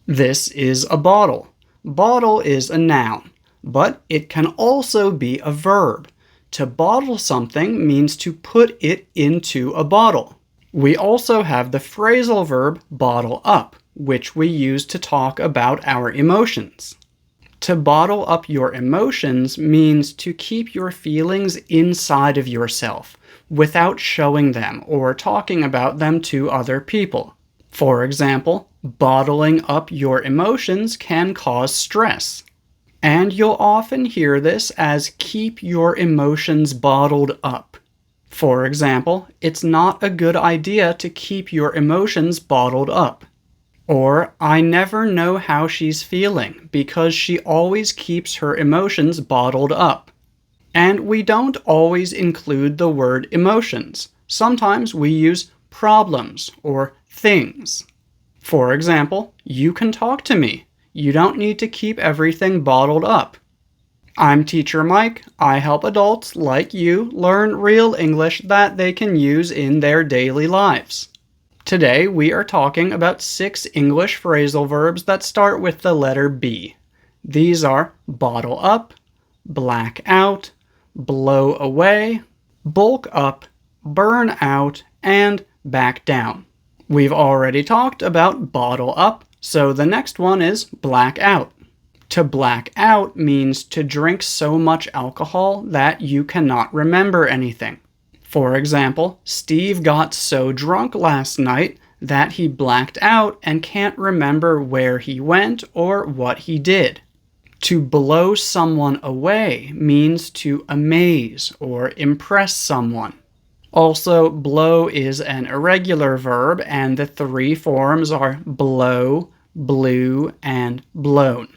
This is a bottle. Bottle is a noun, but it can also be a verb. To bottle something means to put it into a bottle. We also have the phrasal verb bottle up, which we use to talk about our emotions. To bottle up your emotions means to keep your feelings inside of yourself without showing them or talking about them to other people. For example, bottling up your emotions can cause stress. And you'll often hear this as keep your emotions bottled up. For example, it's not a good idea to keep your emotions bottled up. Or, I never know how she's feeling because she always keeps her emotions bottled up. And we don't always include the word emotions. Sometimes we use problems or things. For example, you can talk to me. You don't need to keep everything bottled up. I'm Teacher Mike. I help adults like you learn real English that they can use in their daily lives. Today, we are talking about 6 English phrasal verbs that start with the letter B. These are bottle up, black out, blow away, bulk up, burn out, and back down. We've already talked about bottle up, so the next one is black out. To black out means to drink so much alcohol that you cannot remember anything. For example, Steve got so drunk last night that he blacked out and can't remember where he went or what he did. To blow someone away means to amaze or impress someone. Also, blow is an irregular verb, and the 3 forms are blow, blew, and blown.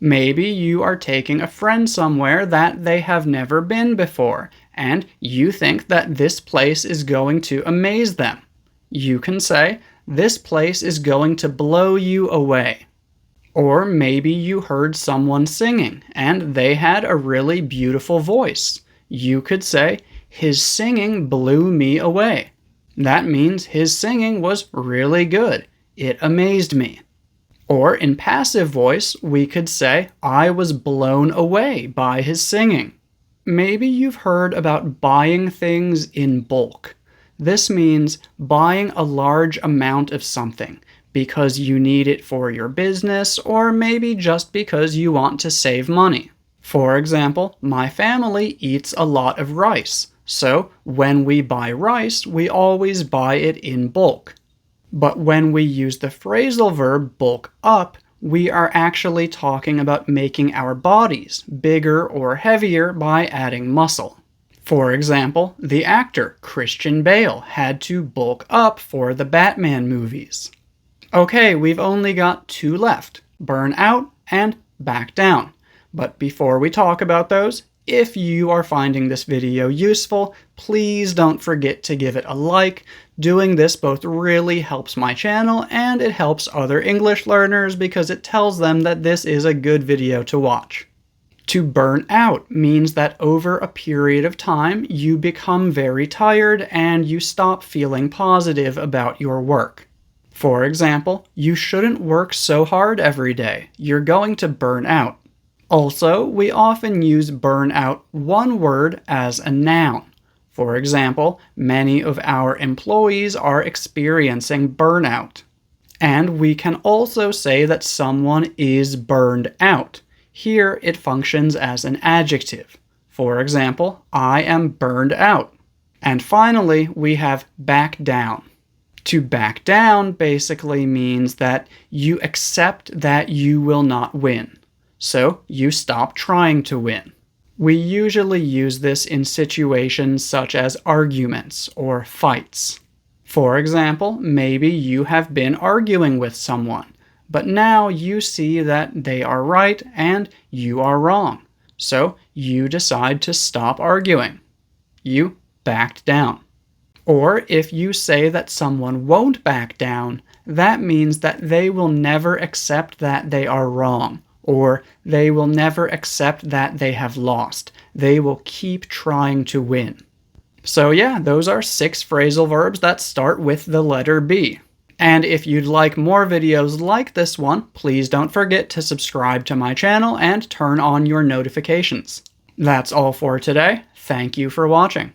Maybe you are taking a friend somewhere that they have never been before, and you think that this place is going to amaze them. You can say, this place is going to blow you away. Or maybe you heard someone singing, and they had a really beautiful voice. You could say, his singing blew me away. That means his singing was really good. It amazed me. Or in passive voice, we could say, I was blown away by his singing. Maybe you've heard about buying things in bulk. This means buying a large amount of something because you need it for your business or maybe just because you want to save money. For example, my family eats a lot of rice, so when we buy rice, we always buy it in bulk. But when we use the phrasal verb bulk up, we are actually talking about making our bodies bigger or heavier by adding muscle. For example, the actor Christian Bale had to bulk up for the Batman movies. Okay, we've only got 2 left, burn out and back down. But before we talk about those, if you are finding this video useful, please don't forget to give it a like. Doing this both really helps my channel and it helps other English learners because it tells them that this is a good video to watch. To burn out means that over a period of time you become very tired and you stop feeling positive about your work. For example, you shouldn't work so hard every day. You're going to burn out. Also, we often use burn out one word as a noun. For example, many of our employees are experiencing burnout. And we can also say that someone is burned out. Here it functions as an adjective. For example, I am burned out. And finally, we have back down. To back down basically means that you accept that you will not win. So you stop trying to win. We usually use this in situations such as arguments or fights. For example, maybe you have been arguing with someone, but now you see that they are right and you are wrong. So you decide to stop arguing. You backed down. Or if you say that someone won't back down, that means that they will never accept that they are wrong. Or they will never accept that they have lost. They will keep trying to win. So yeah, those are 6 phrasal verbs that start with the letter B. And if you'd like more videos like this one, please don't forget to subscribe to my channel and turn on your notifications. That's all for today. Thank you for watching.